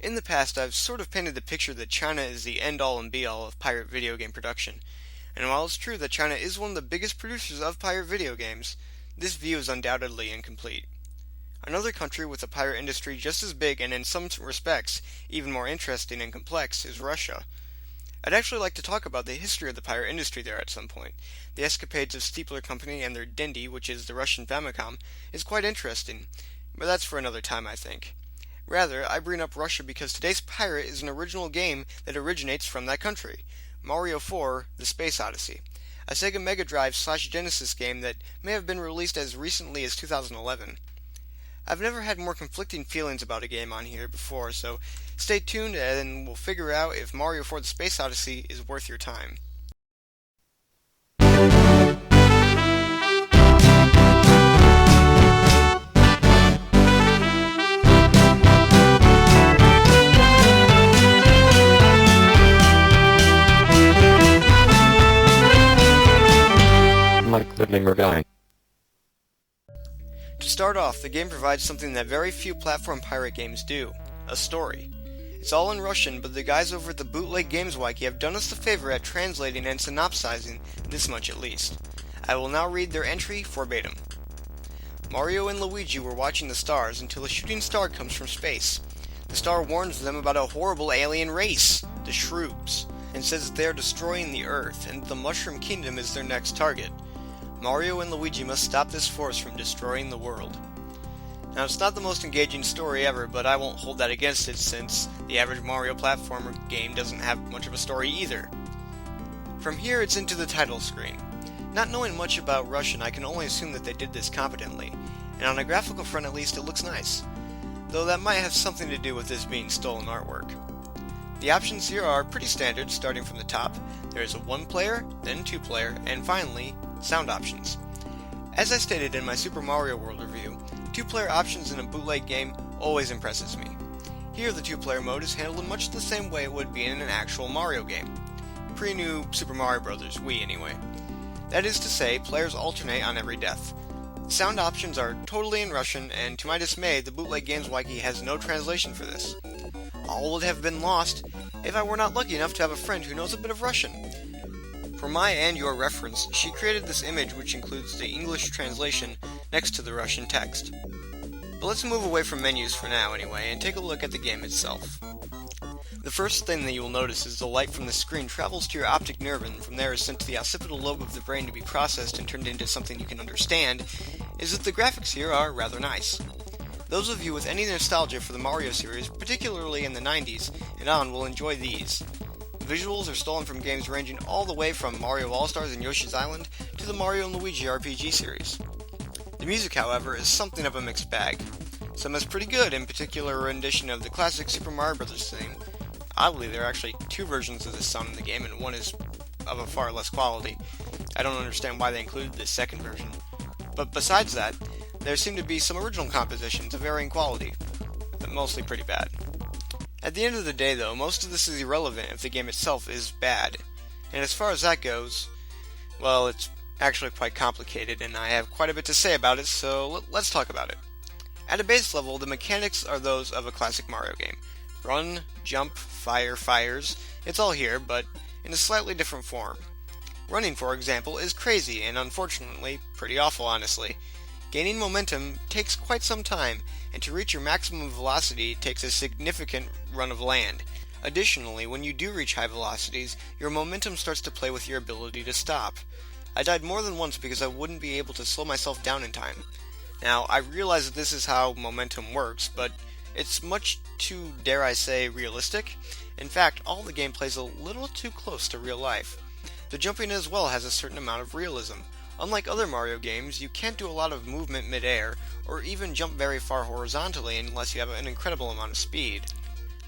In the past, I've sort of painted the picture that China is the end-all and be-all of pirate video game production. And while it's true that China is one of the biggest producers of pirate video games, this view is undoubtedly incomplete. Another country with a pirate industry just as big and in some respects even more interesting and complex is Russia. I'd actually like to talk about the history of the pirate industry there at some point. The escapades of Steepler Company and their Dendy, which is the Russian Famicom, is quite interesting, but that's for another time, I think. Rather, I bring up Russia because today's pirate is an original game that originates from that country, Mario 4: The Space Odyssey, a Sega Mega Drive/Genesis game that may have been released as recently as 2011. I've never had more conflicting feelings about a game on here before, so stay tuned and we'll figure out if Mario 4: The Space Odyssey is worth your time. Like the gamer guy. To start off, the game provides something that very few platform pirate games do, a story. It's all in Russian, but the guys over at the Bootleg Games Wiki have done us the favor at translating and synopsizing this much at least. I will now read their entry verbatim. Mario and Luigi were watching the stars until a shooting star comes from space. The star warns them about a horrible alien race, the Shroobs, and says that they are destroying the Earth and the Mushroom Kingdom is their next target. Mario and Luigi must stop this force from destroying the world. Now, it's not the most engaging story ever, but I won't hold that against it since the average Mario platformer game doesn't have much of a story either. From here, it's into the title screen. Not knowing much about Russian, I can only assume that they did this competently, and on a graphical front at least, it looks nice, though that might have something to do with this being stolen artwork. The options here are pretty standard, starting from the top. There is a 1-player, then 2-player, and finally, sound options. As I stated in my Super Mario World review, 2-player options in a bootleg game always impresses me. Here the 2-player mode is handled in much the same way it would be in an actual Mario game. Pre-new Super Mario Bros. Wii anyway. That is to say, players alternate on every death. The sound options are totally in Russian, and to my dismay, the Bootleg Games Wiki has no translation for this. All would have been lost if I were not lucky enough to have a friend who knows a bit of Russian. For my and your reference, she created this image which includes the English translation next to the Russian text. But let's move away from menus for now anyway, and take a look at the game itself. The first thing that you will notice is the light from the screen travels to your optic nerve and from there is sent to the occipital lobe of the brain to be processed and turned into something you can understand, is that the graphics here are rather nice. Those of you with any nostalgia for the Mario series, particularly in the 90s and on, will enjoy these. Visuals are stolen from games ranging all the way from Mario All-Stars and Yoshi's Island to the Mario & Luigi RPG series. The music, however, is something of a mixed bag. Some is pretty good, in particular a rendition of the classic Super Mario Bros. Theme. Oddly, there are actually 2 versions of this song in the game, and one is of a far less quality. I don't understand why they included this second version. But besides that, there seem to be some original compositions of varying quality, but mostly pretty bad. At the end of the day, though, most of this is irrelevant if the game itself is bad. And as far as that goes, well, it's actually quite complicated, and I have quite a bit to say about it, so let's talk about it. At a base level, the mechanics are those of a classic Mario game. Run, jump, fire, fires, it's all here, but in a slightly different form. Running, for example, is crazy, and unfortunately, pretty awful, honestly. Gaining momentum takes quite some time, and to reach your maximum velocity takes a significant run of land. Additionally, when you do reach high velocities, your momentum starts to play with your ability to stop. I died more than once because I wouldn't be able to slow myself down in time. Now, I realize that this is how momentum works, but it's much too, dare I say, realistic. In fact, all the game plays a little too close to real life. The jumping as well has a certain amount of realism. Unlike other Mario games, you can't do a lot of movement mid-air, or even jump very far horizontally unless you have an incredible amount of speed.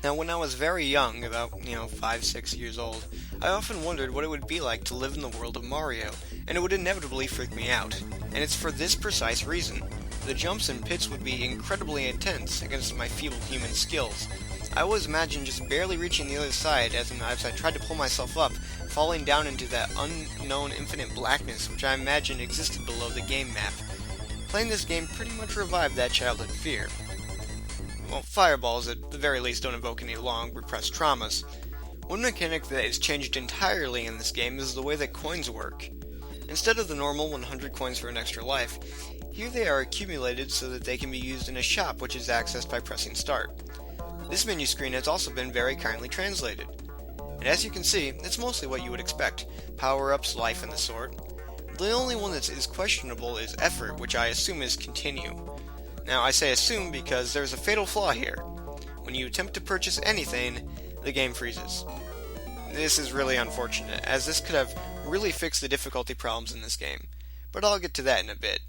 Now, when I was very young, about, 5-6 years old, I often wondered what it would be like to live in the world of Mario, and it would inevitably freak me out. And it's for this precise reason. The jumps and pits would be incredibly intense against my feeble human skills. I always imagined just barely reaching the other side as I tried to pull myself up, falling down into that unknown infinite blackness which I imagined existed below the game map. Playing this game pretty much revived that childhood fear. Well, fireballs at the very least don't evoke any long, repressed traumas. One mechanic that is changed entirely in this game is the way that coins work. Instead of the normal 100 coins for an extra life, here they are accumulated so that they can be used in a shop which is accessed by pressing start. This menu screen has also been very kindly translated. And as you can see, it's mostly what you would expect, power-ups, life, and the sort. The only one that is questionable is effort, which I assume is continue. Now I say assume because there's a fatal flaw here. When you attempt to purchase anything, the game freezes. This is really unfortunate, as this could have really fixed the difficulty problems in this game, but I'll get to that in a bit.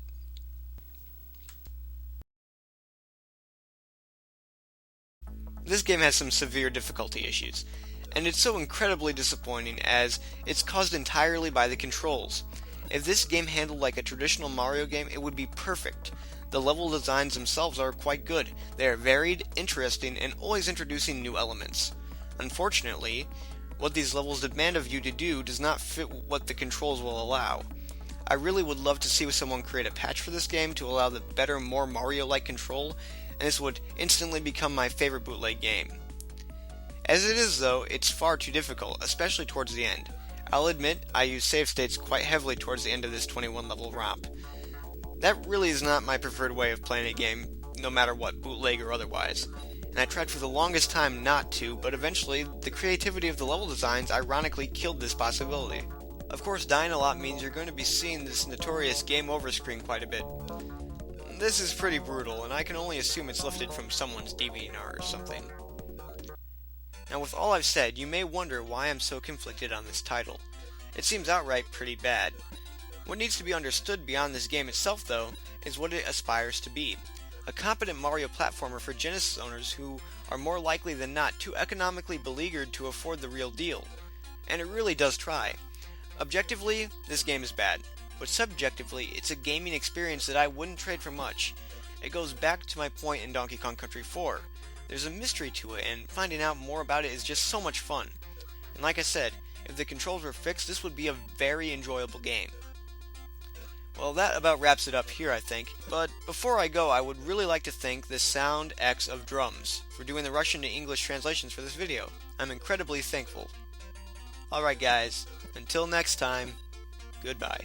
This game has some severe difficulty issues, and it's so incredibly disappointing as it's caused entirely by the controls. If this game handled like a traditional Mario game, it would be perfect. The level designs themselves are quite good. They are varied, interesting, and always introducing new elements. Unfortunately, what these levels demand of you to do does not fit what the controls will allow. I really would love to see someone create a patch for this game to allow the better, more Mario-like control, and this would instantly become my favorite bootleg game. As it is though, it's far too difficult, especially towards the end. I'll admit, I use save states quite heavily towards the end of this 21 level romp. That really is not my preferred way of playing a game, no matter what, bootleg or otherwise. And I tried for the longest time not to, but eventually, the creativity of the level designs ironically killed this possibility. Of course, dying a lot means you're going to be seeing this notorious game over screen quite a bit. This is pretty brutal, and I can only assume it's lifted from someone's DeviantArt or something. Now with all I've said, you may wonder why I'm so conflicted on this title. It seems outright pretty bad. What needs to be understood beyond this game itself, though, is what it aspires to be. A competent Mario platformer for Genesis owners who are more likely than not too economically beleaguered to afford the real deal. And it really does try. Objectively, this game is bad, but subjectively, it's a gaming experience that I wouldn't trade for much. It goes back to my point in Donkey Kong Country 4. There's a mystery to it, and finding out more about it is just so much fun. And like I said, if the controls were fixed, this would be a very enjoyable game. Well, that about wraps it up here, I think. But before I go, I would really like to thank the Sound X of Drums for doing the Russian to English translations for this video. I'm incredibly thankful. Alright guys, until next time, goodbye.